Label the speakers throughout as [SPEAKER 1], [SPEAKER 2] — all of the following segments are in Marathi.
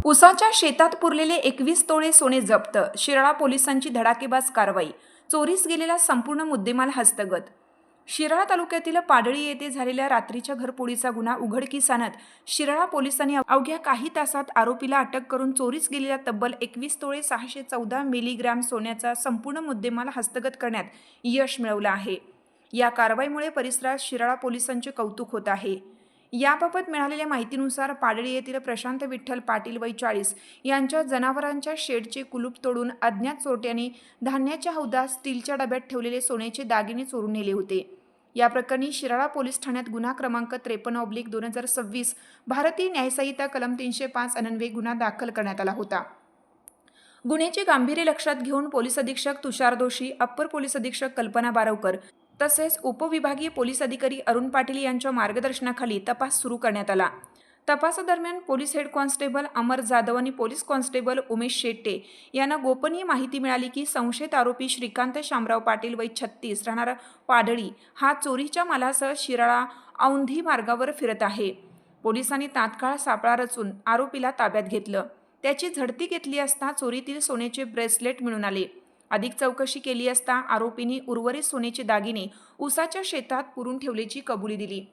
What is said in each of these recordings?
[SPEAKER 1] उसाच्या शेतात पुरलेले 21 तोळे सोने जप्त. शिराळा पोलिसांची धडाकेबाज कारवाई. चोरीस गेलेला संपूर्ण मुद्देमाल हस्तगत. शिराळा तालुक्यातील पाडळी येथे झालेल्या रात्रीच्या घरफोडीचा गुन्हा उघडकीस आणत शिराळा पोलिसांनी अवघ्या काही तासात आरोपीला अटक करून चोरीस गेलेल्या तब्बल 21 तोळे 614 मिलीग्रॅम सोन्याचा संपूर्ण मुद्देमाल हस्तगत करण्यात यश मिळवलं आहे. या कारवाईमुळे परिसरात शिराळा पोलिसांचे कौतुक होत आहे. याबाबत मिळालेल्या माहितीनुसार पाडळी येथील प्रशांत विठ्ठल पाटील वय 40 यांच्या जनावरांच्या शेडचे कुलूप तोडून अज्ञात चोरट्यांनी धान्याच्या हौदात स्टीलच्या डब्यात ठेवलेले सोन्याचे दागिने चोरून नेले होते. या प्रकरणी शिराळा पोलीस ठाण्यात गुन्हा क्रमांक 53/2026 भारतीय न्यायसंहिता कलम 305 अन्वये गुन्हा दाखल करण्यात आला होता. गुन्ह्याचे गांभीर्य लक्षात घेऊन पोलीस अधीक्षक तुषार दोशी, अप्पर पोलीस अधीक्षक कल्पना बारवकर तसेच उपविभागीय पोलीस अधिकारी अरुण पाटील यांच्या मार्गदर्शनाखाली तपास सुरू करण्यात आला. तपासादरम्यान पोलीस हेड कॉन्स्टेबल अमर जाधव आणि पोलीस कॉन्स्टेबल उमेश शेट्टे यांना गोपनीय माहिती मिळाली की संशयित आरोपी श्रीकांत शामराव पाटील वय 36 राहणार पाडळी हा चोरीच्या मालासह शिराळा औंधी मार्गावर फिरत आहे. पोलिसांनी तात्काळ सापळा रचून आरोपीला ताब्यात घेतलं. त्याची झडती घेतली असता चोरीतील सोन्याचे ब्रेसलेट मिळून आले. अधिक चौकशी केली असता आरोपींनी उर्वरित सोन्याचे दागिने उसाच्या शेतात पुरून ठेवल्याची कबुली दिली.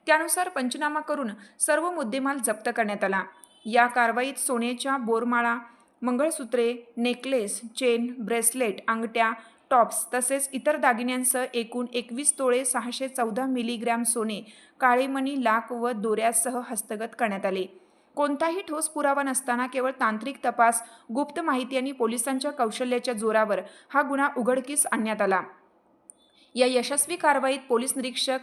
[SPEAKER 1] त्यानुसार पंचनामा करून सर्व मुद्देमाल जप्त करण्यात आला. या कारवाईत सोन्याच्या बोरमाळा, मंगळसूत्रे, नेकलेस, चेन, ब्रेसलेट, अंगठ्या, टॉप्स तसेच इतर दागिन्यांसह एकूण 21 तोळे 614 मिलीग्रॅम सोने, काळे मणी, लाख व दोऱ्यासह हस्तगत करण्यात आले. कोणताही ठोस पुरावा नसताना केवळ तांत्रिक तपास, गुप्त माहिती आणि पोलिसांच्या कौशल्याच्या जोरावर हा गुन्हा उघडकीस आणण्यात आला. या यशस्वी कारवाईत पोलीस निरीक्षक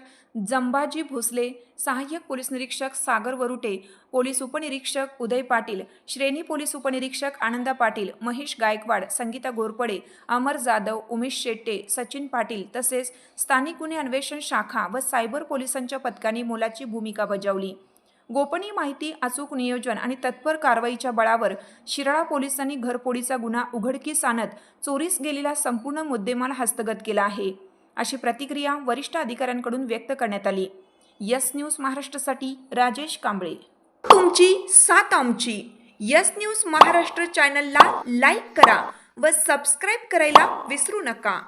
[SPEAKER 1] जंबाजी भोसले, सहाय्यक पोलीस निरीक्षक सागर वरुटे, पोलीस उपनिरीक्षक उदय पाटील, श्रेणी पोलीस उपनिरीक्षक आनंदा पाटील, महेश गायकवाड, संगीता घोरपडे, अमर जाधव, उमेश शेट्टे, सचिन पाटील तसेच स्थानिक गुन्हे अन्वेषण शाखा व सायबर पोलिसांच्या पथकांनी मोलाची भूमिका बजावली. गोपनीय माहिती, अचूक नियोजन आणि तत्पर कारवाईच्या बळावर शिराळा पोलिसांनी घरफोडीचा गुन्हा उघडकीस आणत चोरीस गेलेला संपूर्ण मुद्देमाल हस्तगत केला आहे, अशी प्रतिक्रिया वरिष्ठ अधिकाऱ्यांकडून व्यक्त करण्यात आली. यस न्यूज महाराष्ट्रासाठी राजेश कांबळे. तुमची साथ आमची. यस न्यूज महाराष्ट्र चॅनलला लाईक करा व सबस्क्राईब करायला विसरू नका.